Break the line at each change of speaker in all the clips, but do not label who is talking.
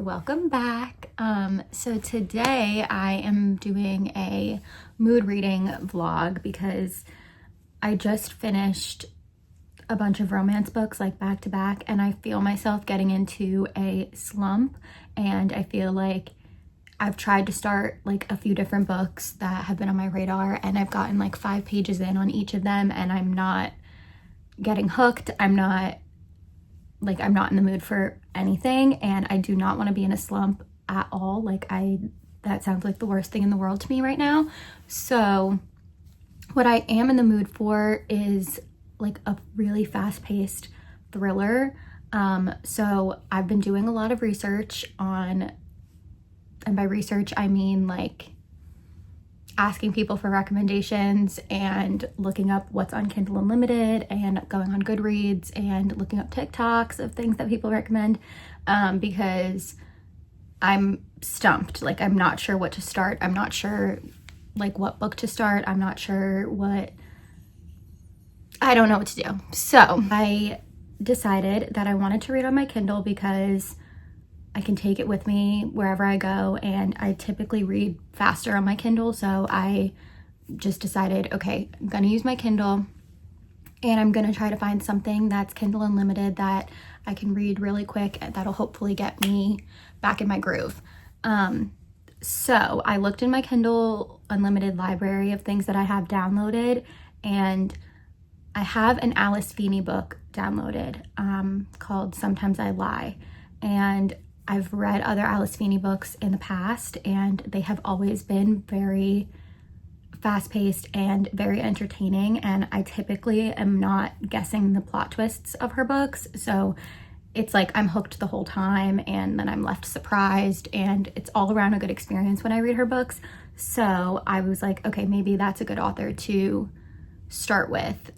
Welcome back. So today I am doing a mood reading vlog because I just finished a bunch of romance books like back to back, and I feel myself getting into a slump, and I feel like I've tried to start like a few different books that have been on my radar, and I've gotten like 5 pages in on each of them, and I'm not getting hooked. I'm not in the mood for anything, and I do not want to be in a slump at all. That sounds like the worst thing in the world to me right now. So what I am in the mood for is like a really fast-paced thriller. So I've been doing a lot of research on, and by research I mean like asking people for recommendations and looking up what's on Kindle Unlimited and going on Goodreads and looking up TikToks of things that people recommend, because I'm stumped. Like, I'm not sure what to start. I'm not sure like what book to start. I'm not sure I don't know what to do. So I decided that I wanted to read on my Kindle because I can take it with me wherever I go, and I typically read faster on my Kindle. So I just decided, okay, I'm gonna use my Kindle and I'm gonna try to find something that's Kindle Unlimited that I can read really quick, that'll hopefully get me back in my groove. So I looked in my Kindle Unlimited library of things that I have downloaded, and I have an Alice Feeney book downloaded called Sometimes I Lie, and I've read other Alice Feeney books in the past, and they have always been very fast-paced and very entertaining, and I typically am not guessing the plot twists of her books, so it's like I'm hooked the whole time, and then I'm left surprised, and it's all around a good experience when I read her books. So I was like, okay, maybe that's a good author to start with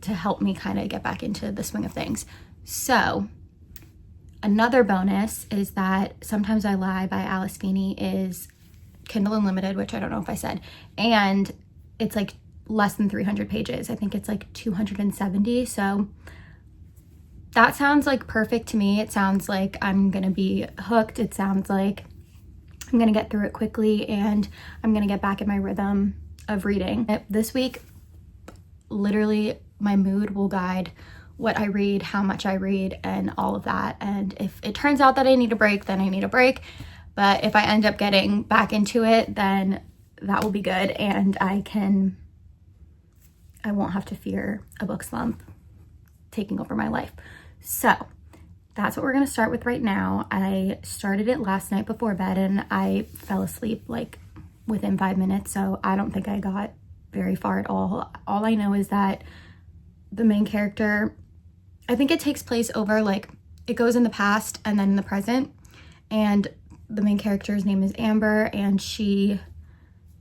to help me kind of get back into the swing of things. So another bonus is that Sometimes I Lie by Alice Feeney is Kindle Unlimited, which I don't know if I said, and it's like less than 300 pages. I think it's like 270. So that sounds like perfect to me. It sounds like I'm gonna be hooked. It sounds like I'm gonna get through it quickly, and I'm gonna get back in my rhythm of reading. This week, literally, my mood will guide what I read, how much I read, and all of that. And if it turns out that I need a break, then I need a break. But if I end up getting back into it, then that will be good, and I won't have to fear a book slump taking over my life. So that's what we're gonna start with right now. I started it last night before bed, and I fell asleep like within 5 minutes, so I don't think I got very far at all. All I know is that the main character, I think it takes place over, like, it goes in the past and then in the present, and the main character's name is Amber, and she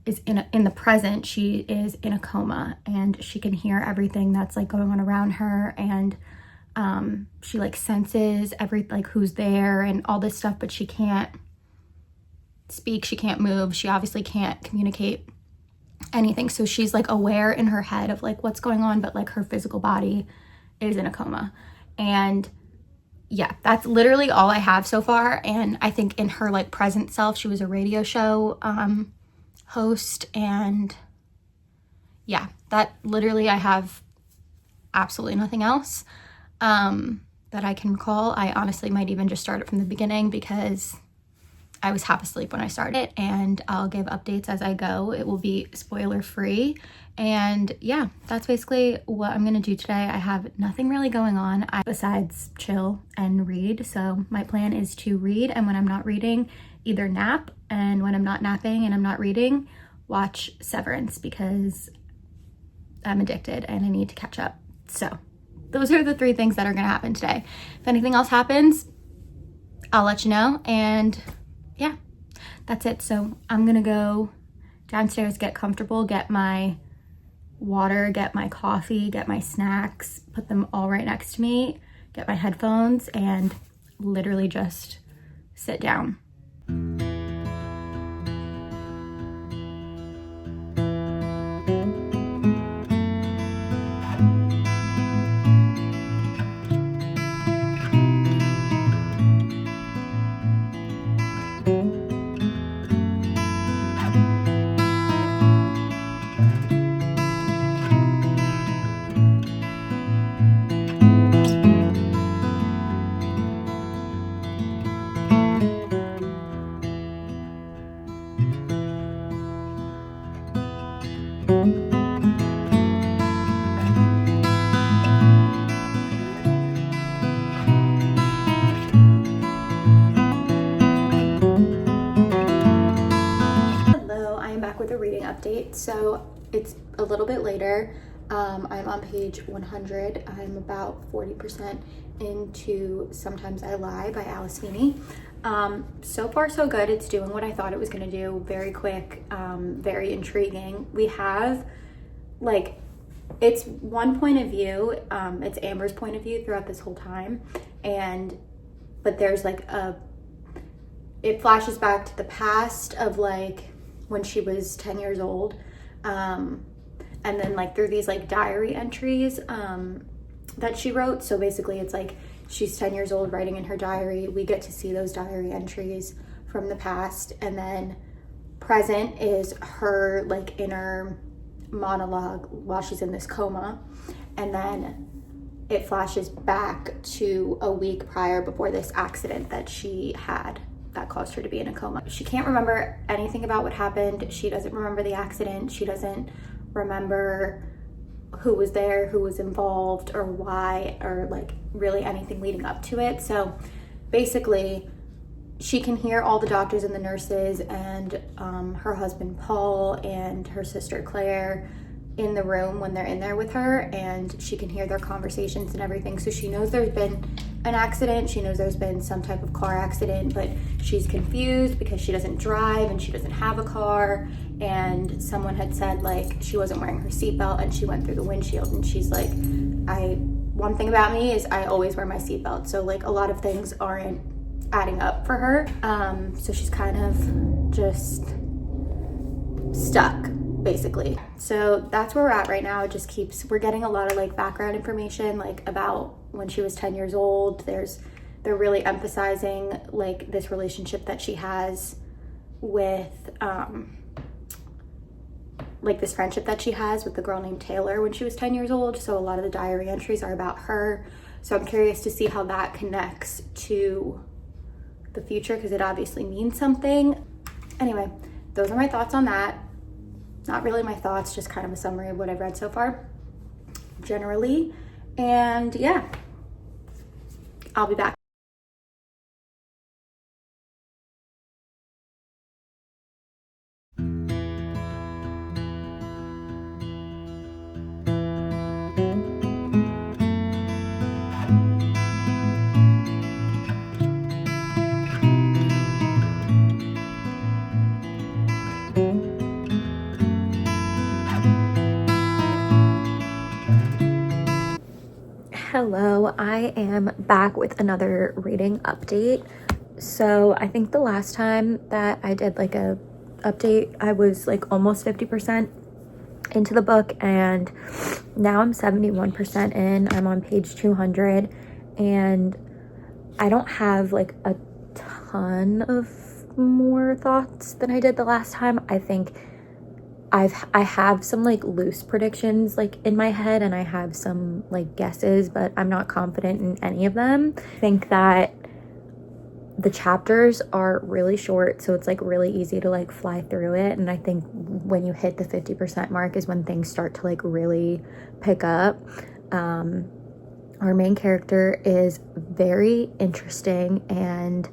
is in the present, she is in a coma, and she can hear everything that's like going on around her, and she like senses who's there and all this stuff, but she can't speak, she can't move, she obviously can't communicate anything. So she's like aware in her head of like what's going on, but like her physical body is in a coma. And yeah, that's literally all I have so far. And I think in her like present self, she was a radio show host, and yeah, that literally I have absolutely nothing else that I can recall. I honestly might even just start it from the beginning because I was half asleep when I started, and I'll give updates as I go. It will be spoiler free. And yeah, that's basically what I'm gonna do today. I have nothing really going on besides chill and read. So my plan is to read, and when I'm not reading, either nap, and when I'm not napping and I'm not reading, watch Severance, because I'm addicted and I need to catch up. So those are the 3 things that are gonna happen today. If anything else happens, I'll let you know. And yeah, that's it. So I'm gonna go downstairs, get comfortable, get my water, get my coffee, get my snacks, put them all right next to me, get my headphones, and literally just sit down. With a reading update. So it's a little bit later. I'm on page 100. I'm about 40% into Sometimes I Lie by Alice Feeney. So far so good. It's doing what I thought it was going to do. Very quick, very intriguing. We have like, it's one point of view. It's Amber's point of view throughout this whole time. But there's like it flashes back to the past of like when she was 10 years old, and then like through these like diary entries that she wrote. So basically it's like she's 10 years old writing in her diary. We get to see those diary entries from the past, and then present is her like inner monologue while she's in this coma. And then it flashes back to a week prior, before this accident that she had that caused her to be in a coma. She can't remember anything about what happened. She doesn't remember the accident. She doesn't remember who was there, who was involved, or why, or like really anything leading up to it. So basically she can hear all the doctors and the nurses and her husband Paul and her sister Claire in the room when they're in there with her, and she can hear their conversations and everything. So she knows there's been an accident. She knows there's been some type of car accident, but she's confused because she doesn't drive and she doesn't have a car. And someone had said like she wasn't wearing her seatbelt and she went through the windshield, and she's like, one thing about me is I always wear my seatbelt. So like a lot of things aren't adding up for her. So she's kind of just stuck, basically. So that's where we're at right now. It just we're getting a lot of like background information like about when she was 10 years old. They're really emphasizing like this relationship that she has with like this friendship that she has with the girl named Taylor when she was 10 years old. So a lot of the diary entries are about her. So I'm curious to see how that connects to the future, because it obviously means something. Anyway, those are my thoughts on that. Not really my thoughts, just kind of a summary of what I've read so far generally. And yeah, I'll be back. Hello, I am back with another reading update. So I think the last time that I did like a update, I was like almost 50% into the book, and now I'm 71% in. I'm on page 200, and I don't have like a ton of more thoughts than I did the last time. I think I have some like loose predictions like in my head, and I have some like guesses, but I'm not confident in any of them. I think that the chapters are really short, so it's like really easy to like fly through it. And I think when you hit the 50% mark is when things start to like really pick up. Our main character is very interesting, and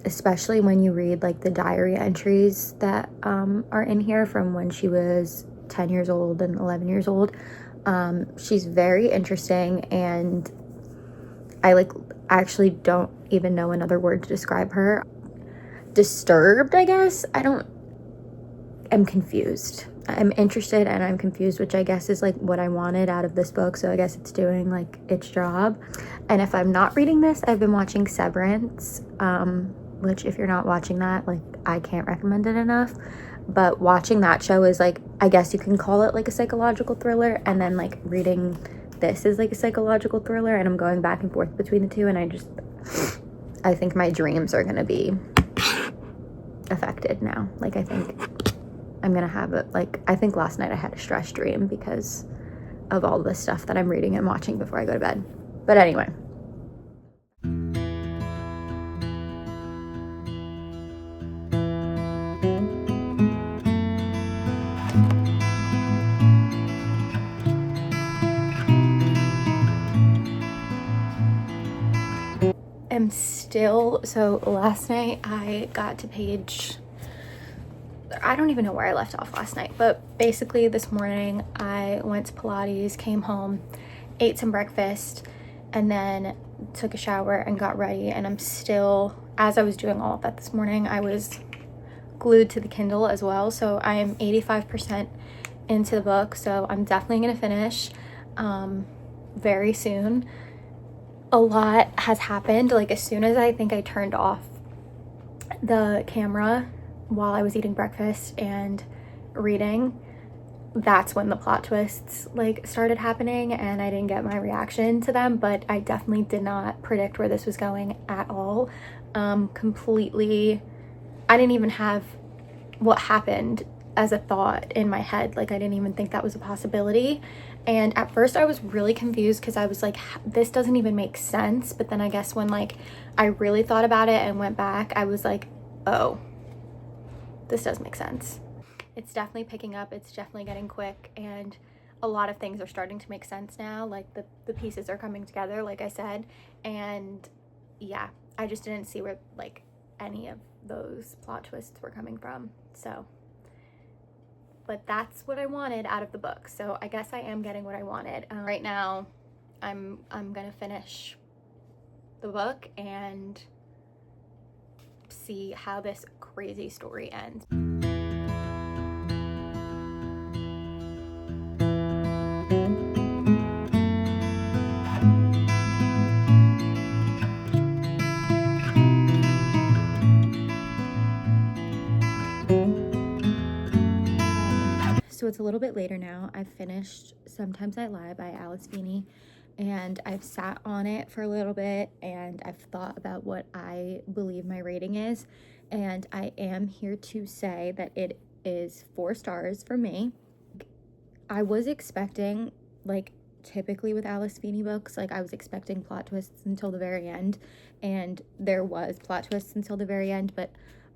especially when you read like the diary entries that are in here from when she was 10 years old and 11 years old. She's very interesting, and I like actually don't even know another word to describe her. Disturbed, I guess. I'm confused. I'm interested and I'm confused, which I guess is like what I wanted out of this book, so I guess it's doing like its job. And if I'm not reading this, I've been watching Severance, which if you're not watching that, like I can't recommend it enough. But watching that show is like, I guess you can call it like a psychological thriller, and then like reading this is like a psychological thriller, and I'm going back and forth between the two, and I think my dreams are gonna be affected now. Like I think I'm gonna have it, like I think last night I had a stress dream because of all this stuff that I'm reading and watching before I go to bed. But anyway. So last night I got to page, I don't even know where I left off last night, but basically this morning I went to Pilates, came home, ate some breakfast, and then took a shower and got ready. And I'm still, as I was doing all of that this morning, I was glued to the Kindle as well. So I am 85% into the book, so I'm definitely gonna finish very soon. A lot has happened. Like as soon as I think I turned off the camera while I was eating breakfast and reading, that's when the plot twists like started happening, and I didn't get my reaction to them. But I definitely did not predict where this was going at all. Completely, I didn't even have what happened as a thought in my head. Like I didn't even think that was a possibility. And at first I was really confused because I was like, this doesn't even make sense. But then I guess when like I really thought about it and went back, I was like, oh, this does make sense. It's definitely picking up. It's definitely getting quick, and a lot of things are starting to make sense now. Like the pieces are coming together, like I said. And yeah, I just didn't see where like any of those plot twists were coming from. So, but that's what I wanted out of the book. So I guess I am getting what I wanted. Right now, I'm gonna finish the book and see how this crazy story ends. So it's a little bit later now. I've finished Sometimes I Lie by Alice Feeney, and I've sat on it for a little bit, and I've thought about what I believe my rating is, and I am here to say that it is 4 stars for me. I was expecting, like typically with Alice Feeney books, like I was expecting plot twists until the very end, and there was plot twists until the very end, but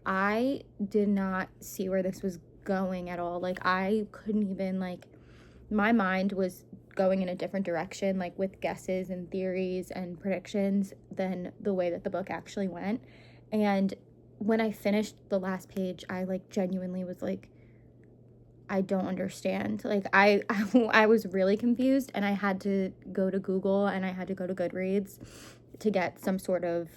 I did not see where this was going at all. Like I couldn't even, like my mind was going in a different direction, like with guesses and theories and predictions, than the way that the book actually went. And when I finished the last page, I like genuinely was like, I don't understand. Like I was really confused, and I had to go to Google and I had to go to Goodreads to get some sort of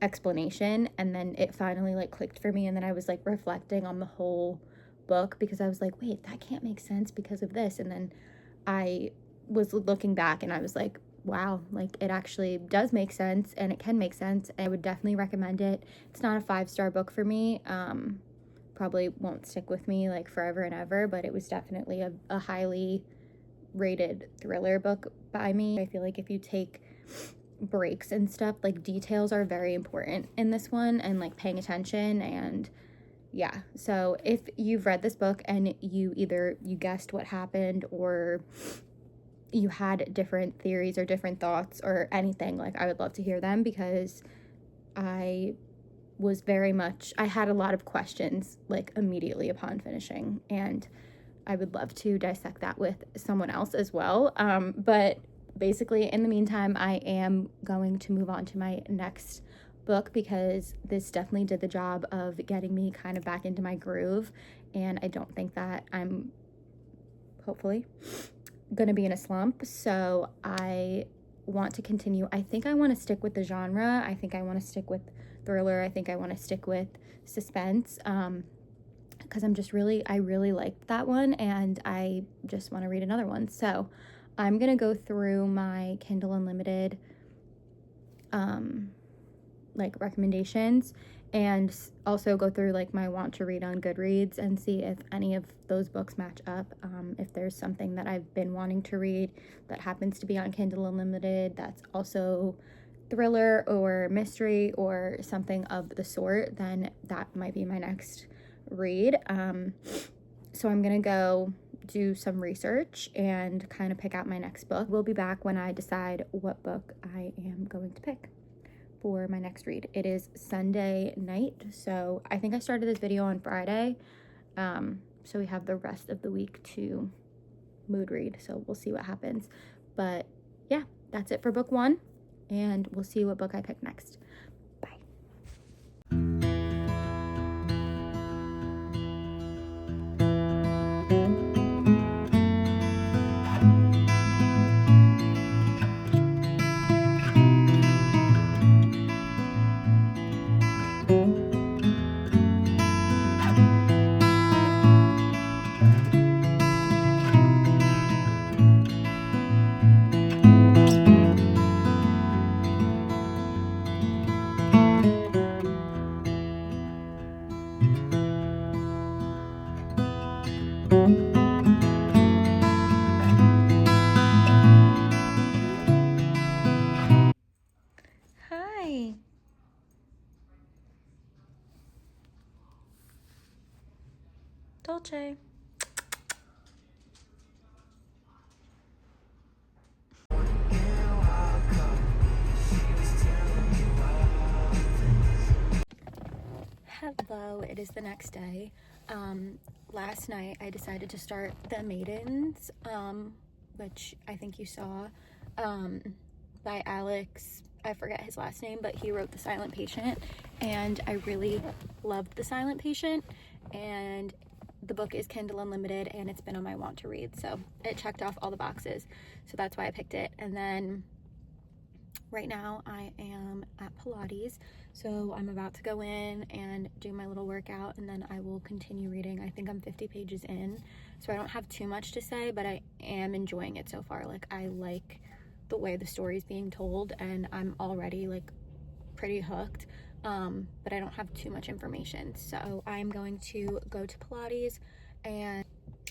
explanation, and then it finally like clicked for me. And then I was like reflecting on the whole book, because I was like, wait, that can't make sense because of this. And then I was looking back and I was like, wow, like it actually does make sense, and it can make sense. I would definitely recommend it. It's not a 5-star book for me. Probably won't stick with me like forever and ever, but it was definitely a highly rated thriller book by me. I feel like if you take breaks and stuff, like details are very important in this one, and like paying attention. And yeah, so if you've read this book and you guessed what happened, or you had different theories or different thoughts or anything, like I would love to hear them, because I was very much, I had a lot of questions like immediately upon finishing, and I would love to dissect that with someone else as well. But basically, in the meantime, I am going to move on to my next book because this definitely did the job of getting me kind of back into my groove, and I don't think that I'm hopefully gonna be in a slump. So I want to continue. I think I want to stick with the genre. I think I want to stick with thriller. I think I want to stick with suspense, because I really liked that one, and I just want to read another one. So I'm gonna go through my Kindle Unlimited like recommendations, and also go through like my want to read on Goodreads and see if any of those books match up. If there's something that I've been wanting to read that happens to be on Kindle Unlimited that's also thriller or mystery or something of the sort, then that might be my next read. So I'm gonna go do some research and kind of pick out my next book. We'll be back when I decide what book I am going to pick for my next read. It is Sunday night, so I think I started this video on Friday, so we have the rest of the week to mood read, so we'll see what happens. But yeah, that's it for book one, and we'll see what book I pick next. Bye. Hi. Dolce. Hello, it is the next day. Last night I decided to start The Maidens, which I think you saw, by Alex, I forget his last name, but he wrote The Silent Patient, and I really loved The Silent Patient, and the book is Kindle Unlimited, and it's been on my want to read, so it checked off all the boxes, so that's why I picked it. And then right now I am at Pilates, so I'm about to go in and do my little workout, and then I will continue reading. I think I'm 50 pages in, so I don't have too much to say, but I am enjoying it so far. Like, I like the way the story is being told, and I'm already like pretty hooked, but I don't have too much information. So I'm going to go to Pilates, and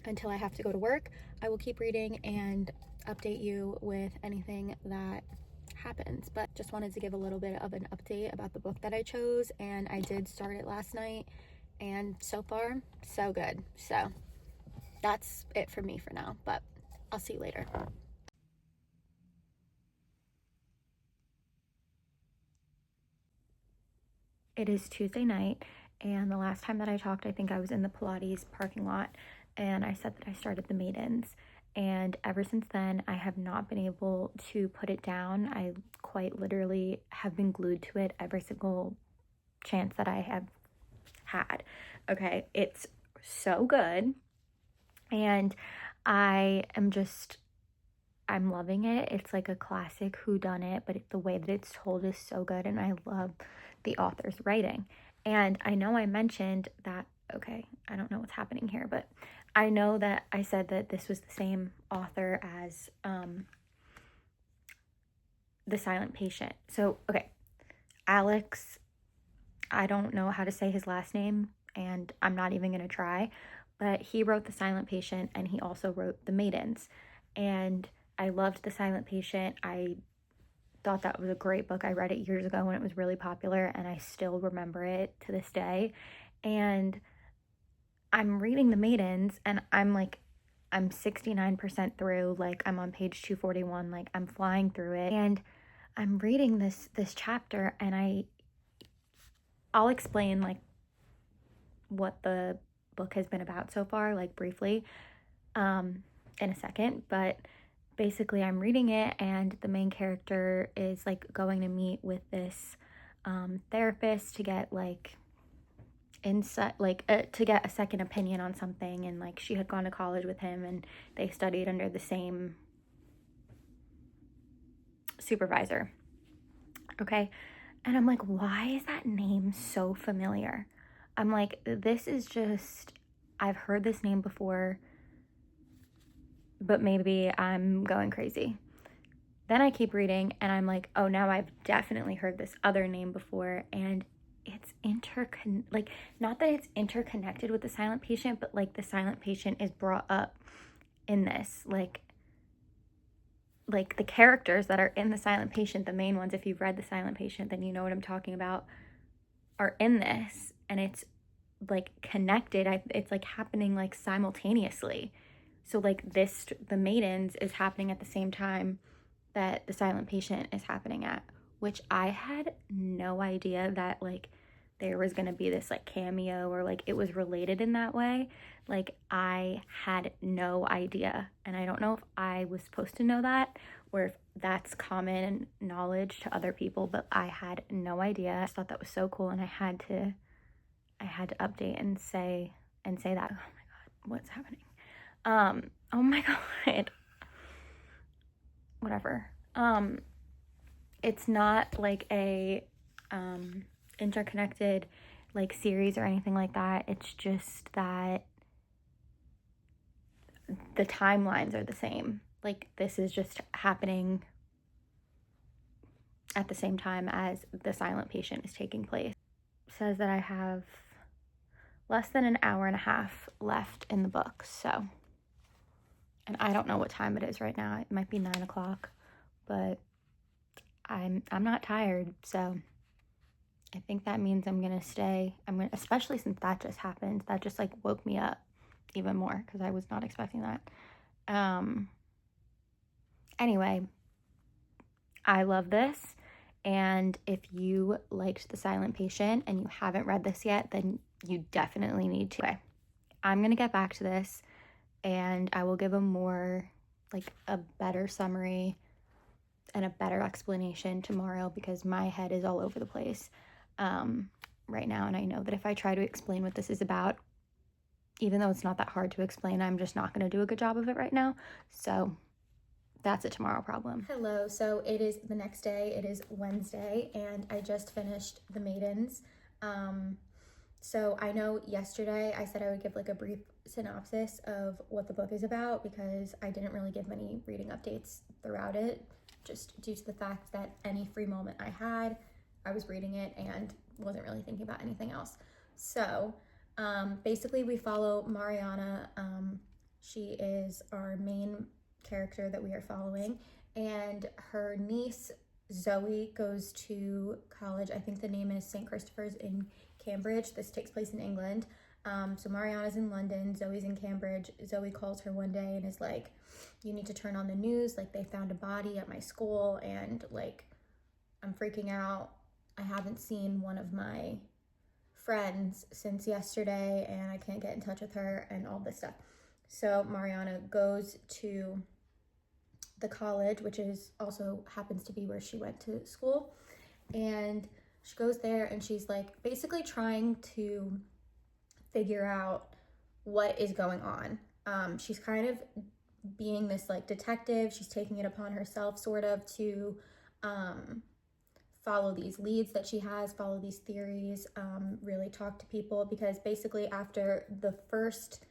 until I have to go to work, I will keep reading and update you with anything that happens. But just wanted to give a little bit of an update about the book that I chose, and I did start it last night, and so far so good. So that's it for me for now, but I'll see you later. It is Tuesday night, and the last time that I talked, I think I was in the Pilates parking lot, and I said that I started The Maidens, and ever since then I have not been able to put it down. I quite literally have been glued to it every single chance that I have had. Okay, it's so good, and I'm loving it. It's like a classic whodunit, but the way that it's told is so good, and I love the author's writing. And I know I mentioned that, okay, I don't know what's happening here, but I know that I said that this was the same author as The Silent Patient. So, okay, Alex, I don't know how to say his last name, and I'm not even going to try, but he wrote The Silent Patient, and he also wrote The Maidens. And I loved The Silent Patient. I thought that was a great book. I read it years ago when it was really popular, and I still remember it to this day. And I'm reading The Maidens, and I'm 69% through. Like, I'm on page 241. Like, I'm flying through it, and I'm reading this chapter, and I'll explain like what the book has been about so far, like briefly, in a second. But basically I'm reading it, and the main character is like going to meet with this therapist to get like insight, like to get a second opinion on something. And like she had gone to college with him, and they studied under the same supervisor. Okay. And I'm like, why is that name so familiar? I'm like, this is just, I've heard this name before, but maybe I'm going crazy. Then I keep reading, and I'm like, oh, now I've definitely heard this other name before, and it's like, not that it's interconnected with the silent patient, but like the silent patient is brought up in this, like the characters that are in the silent patient, the main ones, if you've read the silent patient, then you know what I'm talking about, are in this, and it's like connected. It's like happening like simultaneously. So like this, the Maidens is happening at the same time that the silent patient is happening at, which I had no idea that like there was going to be this like cameo, or like it was related in that way. Like I had no idea, and I don't know if I was supposed to know that, or if that's common knowledge to other people, but I had no idea. I just thought that was so cool, and I had to update and say that. Oh my god, what's happening? Oh my god. Whatever. It's not like a interconnected like series or anything like that. It's just that the timelines are the same. Like this is just happening at the same time as the silent patient is taking place. It says that I have less than an hour and a half left in the book, so, and I don't know what time it is right now. It might be 9 o'clock, but I'm not tired, so I think that means I'm gonna stay. Especially since that just happened. That just like woke me up even more, because I was not expecting that. Anyway, I love this, and if you liked The Silent Patient and you haven't read this yet, then you definitely need to. Okay, I'm gonna get back to this, and I will give a better summary and a better explanation tomorrow, because my head is all over the place right now, and I know that if I try to explain what this is about, even though it's not that hard to explain, I'm just not going to do a good job of it right now. So that's a tomorrow problem. Hello, so it is the next day. It is Wednesday, and I just finished The Maidens. So I know yesterday I said I would give like a brief synopsis of what the book is about, because I didn't really give many reading updates throughout it, just due to the fact that any free moment I had, I was reading it and wasn't really thinking about anything else. So basically we follow Mariana. She is our main character that we are following, and her niece Zoe goes to college. I think the name is St. Christopher's in Cambridge. This takes place in England. So Mariana's in London, Zoe's in Cambridge. Zoe calls her one day and is like, you need to turn on the news, like they found a body at my school, and like I'm freaking out. I haven't seen one of my friends since yesterday, and I can't get in touch with her, and all this stuff. So Mariana goes to the college, which is also happens to be where she went to school, and she goes there, and she's like basically trying to figure out what is going on. She's kind of being this like detective. She's taking it upon herself sort of to follow these leads that she has, follow these theories, really talk to people, because basically after the first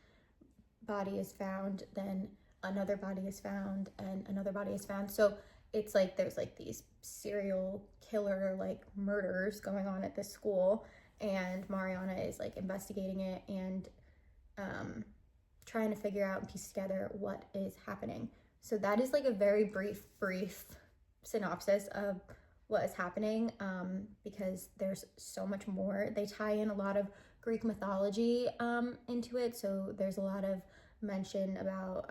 body is found, then another body is found, and another body is found. So it's like there's like these serial killer like murders going on at this school, and Mariana is like investigating it and trying to figure out and piece together what is happening. So that is like a very brief synopsis of what is happening, because there's so much more. They tie in a lot of Greek mythology into it, so there's a lot of mention about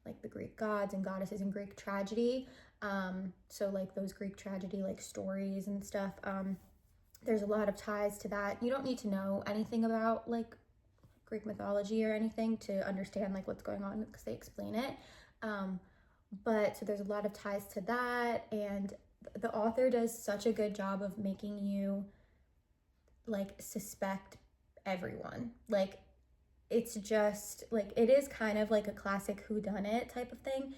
like the Greek gods and goddesses and Greek tragedy, so like those Greek tragedy like stories and stuff, there's a lot of ties to that. You don't need to know anything about like Greek mythology or anything to understand like what's going on because they explain it. But so there's a lot of ties to that, and the author does such a good job of making you like suspect everyone. Like it's just like, it is kind of like a classic whodunit type of thing,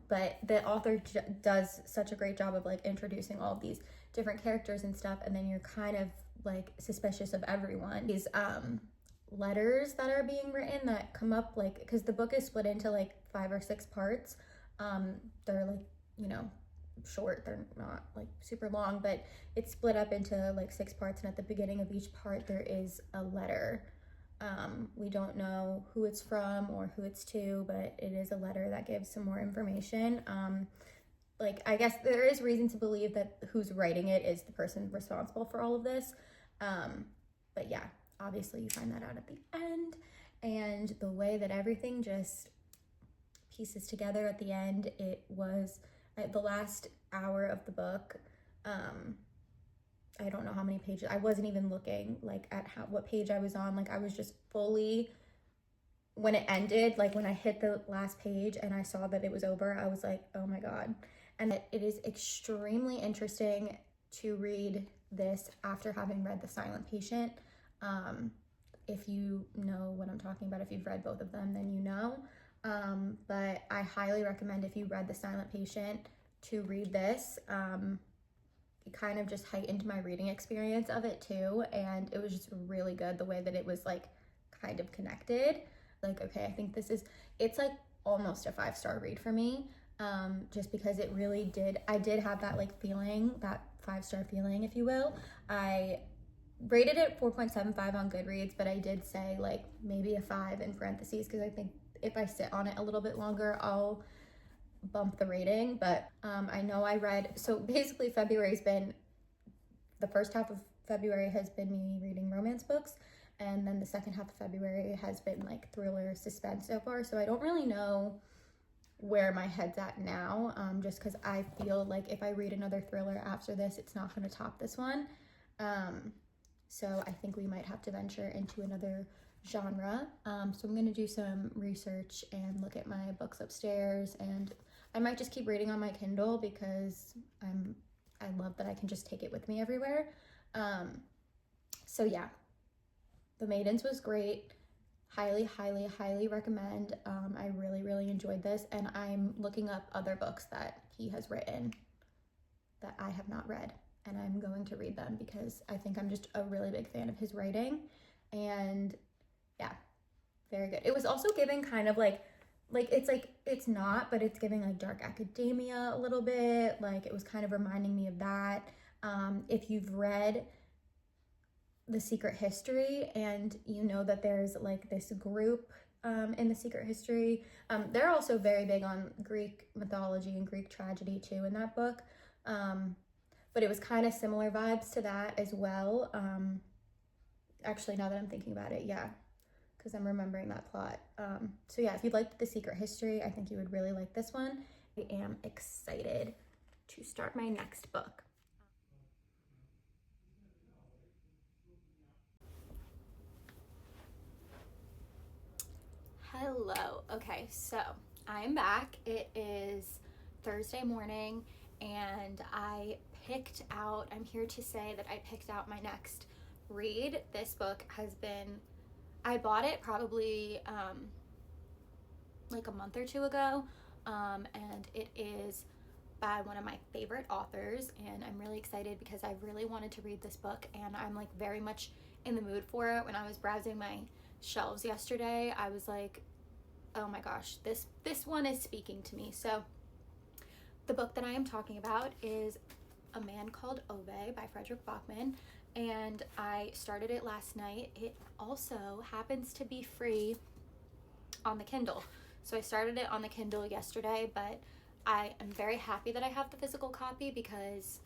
but the author does such a great job of like introducing all of these different characters and stuff, and then you're kind of like suspicious of everyone. These letters that are being written that come up, like, because the book is split into like 5 or 6 parts. They're like, you know, short, they're not like super long, but it's split up into like 6 parts, and at the beginning of each part there is a letter. We don't know who it's from or who it's to, but it is a letter that gives some more information. Like, I guess there is reason to believe that who's writing it is the person responsible for all of this. But yeah, obviously you find that out at the end, and the way that everything just pieces together at the end, it was the last hour of the book. I don't know how many pages. I wasn't even looking like at what page I was on. Like I was just fully, when it ended, like when I hit the last page and I saw that it was over, I was like, oh my God. And it is extremely interesting to read this after having read The Silent Patient. If you know what I'm talking about, if you've read both of them, then you know. But I highly recommend, if you read The Silent Patient, to read this. It kind of just heightened my reading experience of it too, and it was just really good the way that it was like kind of connected. Like, okay, I think it's like almost a 5-star read for me, just because it really I did have that like feeling, that 5-star feeling, if you will. I rated it 4.75 on Goodreads, but I did say like maybe a 5 in parentheses, because I think if I sit on it a little bit longer, I'll bump the rating. But I know I read, so basically the first half of February has been me reading romance books, and then the second half of February has been like thriller suspense so far. So I don't really know where my head's at now, just because I feel like if I read another thriller after this, it's not going to top this one. So I think we might have to venture into another genre. So I'm going to do some research and look at my books upstairs, and I might just keep reading on my Kindle because I love that I can just take it with me everywhere. So yeah, The Maidens was great. Highly, highly, highly recommend. I really, really enjoyed this, and I'm looking up other books that he has written that I have not read, and I'm going to read them because I think I'm just a really big fan of his writing. And yeah, very good. It was also giving kind of like it's not, but it's giving like dark academia a little bit. Like it was kind of reminding me of that. If you've read The Secret History, and you know that there's like this group in The Secret History, they're also very big on Greek mythology and Greek tragedy too in that book. But it was kind of similar vibes to that as well. Actually, now that I'm thinking about it, yeah, because I'm remembering that plot. So yeah, if you liked The Secret History, I think you would really like this one. I am excited to start my next book. Hello. Okay, so I'm back. It is Thursday morning, and I'm here to say that I picked out my next read. This book I bought it probably like a month or two ago, and it is by one of my favorite authors, and I'm really excited because I really wanted to read this book, and I'm like very much in the mood for it. When I was browsing my shelves yesterday, I was like, oh my gosh, this one is speaking to me. So the book that I am talking about is A Man Called Ove by Fredrik Backman, and I started it last night. It also happens to be free on the Kindle. So I started it on the Kindle yesterday, but I am very happy that I have the physical copy because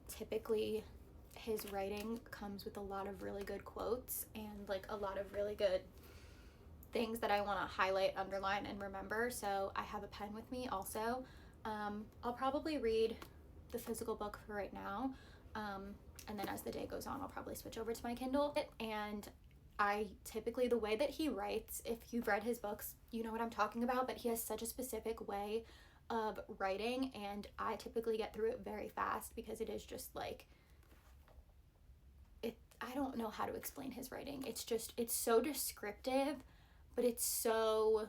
typically his writing comes with a lot of really good quotes and like a lot of really good things that I want to highlight, underline, and remember. So I have a pen with me also. I'll probably read the physical book for right now. And then as the day goes on, I'll probably switch over to my Kindle. And I typically, the way that he writes, if you've read his books, you know what I'm talking about, but he has such a specific way of writing, and I typically get through it very fast because it is just like, I don't know how to explain his writing. It's so descriptive, but it's so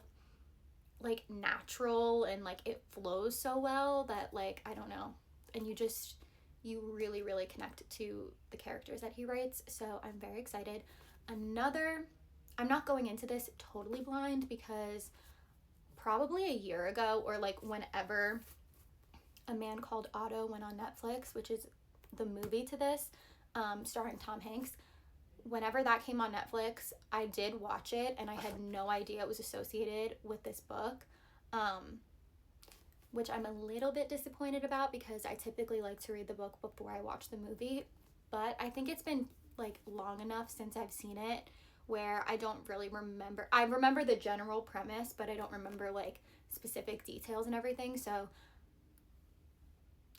like natural, and like it flows so well that like, I don't know. And you really, really connect to the characters that he writes. So I'm very excited. I'm not going into this totally blind because probably a year ago, or like whenever A Man Called Otto went on Netflix, which is the movie to this, starring Tom Hanks, whenever that came on Netflix, I did watch it, and I had no idea it was associated with this book, which I'm a little bit disappointed about because I typically like to read the book before I watch the movie. But I think it's been like long enough since I've seen it where I don't really remember. I remember the general premise, but I don't remember like specific details and everything. So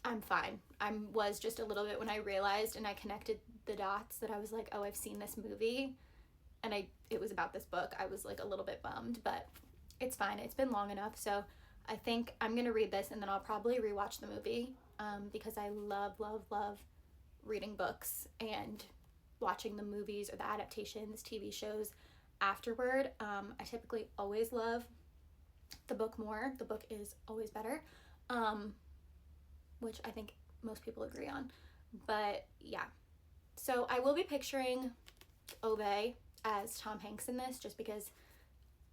I'm fine. I was just a little bit, when I realized and I connected the dots, that I was like, oh, I've seen this movie, and it was about this book. I was like a little bit bummed, but it's fine. It's been long enough. So I think I'm gonna read this, and then I'll probably rewatch the movie, because I love reading books and watching the movies or the adaptations, TV shows afterward. I typically always love the book more. The book is always better, which I think most people agree on. But yeah, so I will be picturing Ove as Tom Hanks in this just because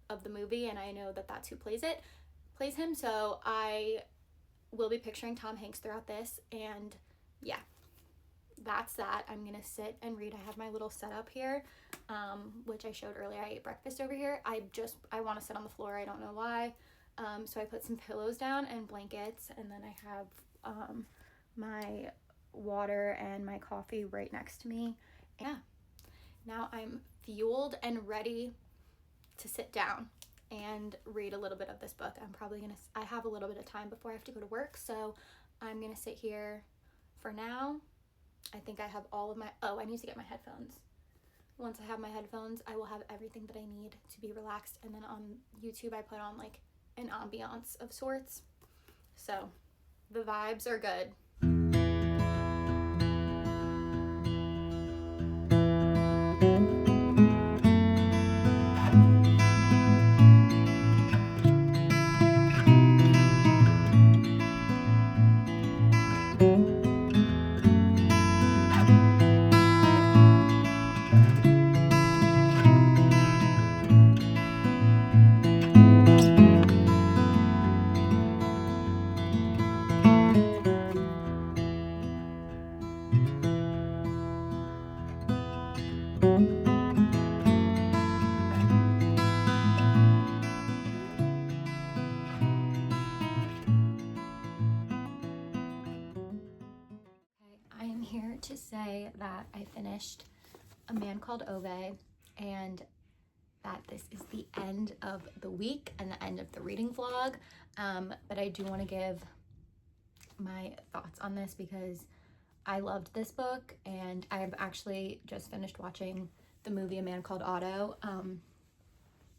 of the movie, and I know that that's who plays him. So I will be picturing Tom Hanks throughout this, and yeah, that's that. I'm gonna sit and read. I have my little setup here, which I showed earlier. I ate breakfast over here. I want to sit on the floor. I don't know why. So I put some pillows down and blankets, and then I have my water and my coffee right next to me. Yeah, now I'm fueled and ready to sit down and read a little bit of this book. I have a little bit of time before I have to go to work, so I'm gonna sit here for now. I think I have I need to get my headphones. Once I have my headphones, I will have everything that I need to be relaxed. And then on YouTube, I put on like an ambiance of sorts. So the vibes are good. I am here to say that I finished A Man Called Ove, and that this is the end of the week and the end of the reading vlog. But I do want to give my thoughts on this because I loved this book, and I've actually just finished watching the movie A Man Called Otto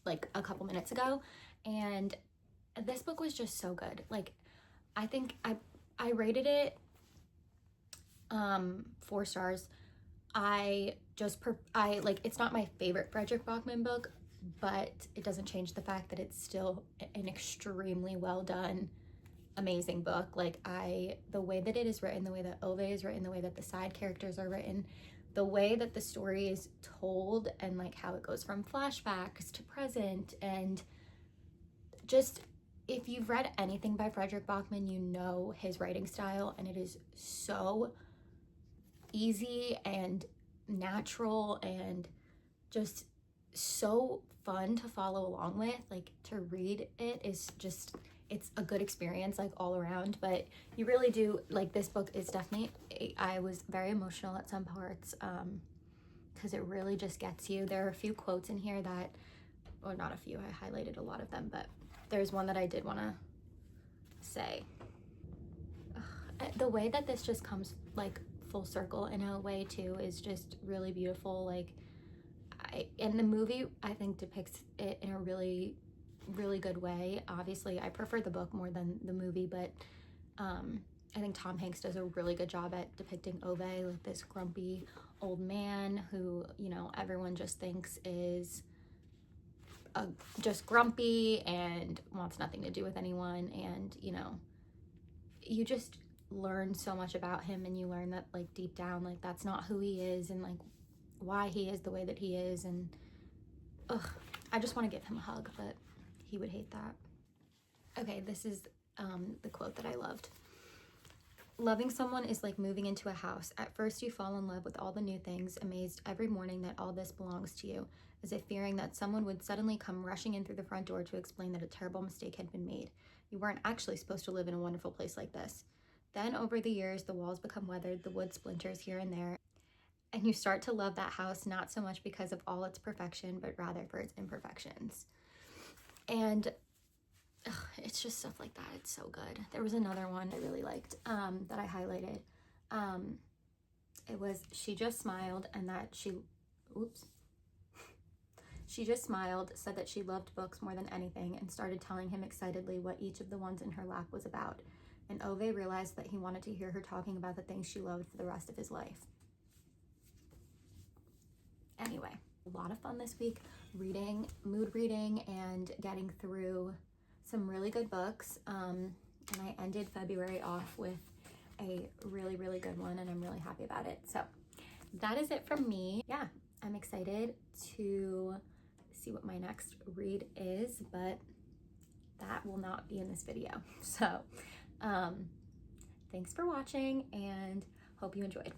like a couple minutes ago, and this book was just so good. Like, I think I rated it 4 stars. It's not my favorite Fredrik Backman book, but it doesn't change the fact that it's still an extremely well done, amazing book. Like, the way that it is written, the way that Ove is written, the way that the side characters are written, the way that the story is told, and like how it goes from flashbacks to present, and just, if you've read anything by Fredrik Backman, you know his writing style, and it is so easy and natural and just so fun to follow along with. Like, to read it is just, it's a good experience like all around. But you really do, like, this book is definitely, I was very emotional at some parts because it really just gets you. There are a few quotes in here that, or not a few, I highlighted a lot of them, but there's one that I did want to say. The way that this just comes like full circle in a way too, is just really beautiful. Like, in the movie, I think depicts it in a really, really good way. Obviously, I prefer the book more than the movie, but I think Tom Hanks does a really good job at depicting Ove, like this grumpy old man who, you know, everyone just thinks is just grumpy and wants nothing to do with anyone. And, you know, you just learn so much about him, and you learn that, like, deep down, like, that's not who he is, and like why he is the way that he is. And I just want to give him a hug, but he would hate that. Okay, this is the quote that I loved. Loving someone is like moving into a house. At first you fall in love with all the new things, amazed every morning that all this belongs to you, as if fearing that someone would suddenly come rushing in through the front door to explain that a terrible mistake had been made. You weren't actually supposed to live in a wonderful place like this. Then over the years, the walls become weathered, the wood splinters here and there, and you start to love that house, not so much because of all its perfection, but rather for its imperfections. And it's just stuff like that. It's so good. There was another one I really liked that I highlighted. It was, she just smiled, and that she just smiled, said that she loved books more than anything, and started telling him excitedly what each of the ones in her lap was about. And Ove realized that he wanted to hear her talking about the things she loved for the rest of his life. Anyway, a lot of fun this week reading, mood reading, and getting through some really good books. And I ended February off with a really, really good one, and I'm really happy about it. So that is it from me. Yeah, I'm excited to see what my next read is, but that will not be in this video. So thanks for watching, and hope you enjoyed.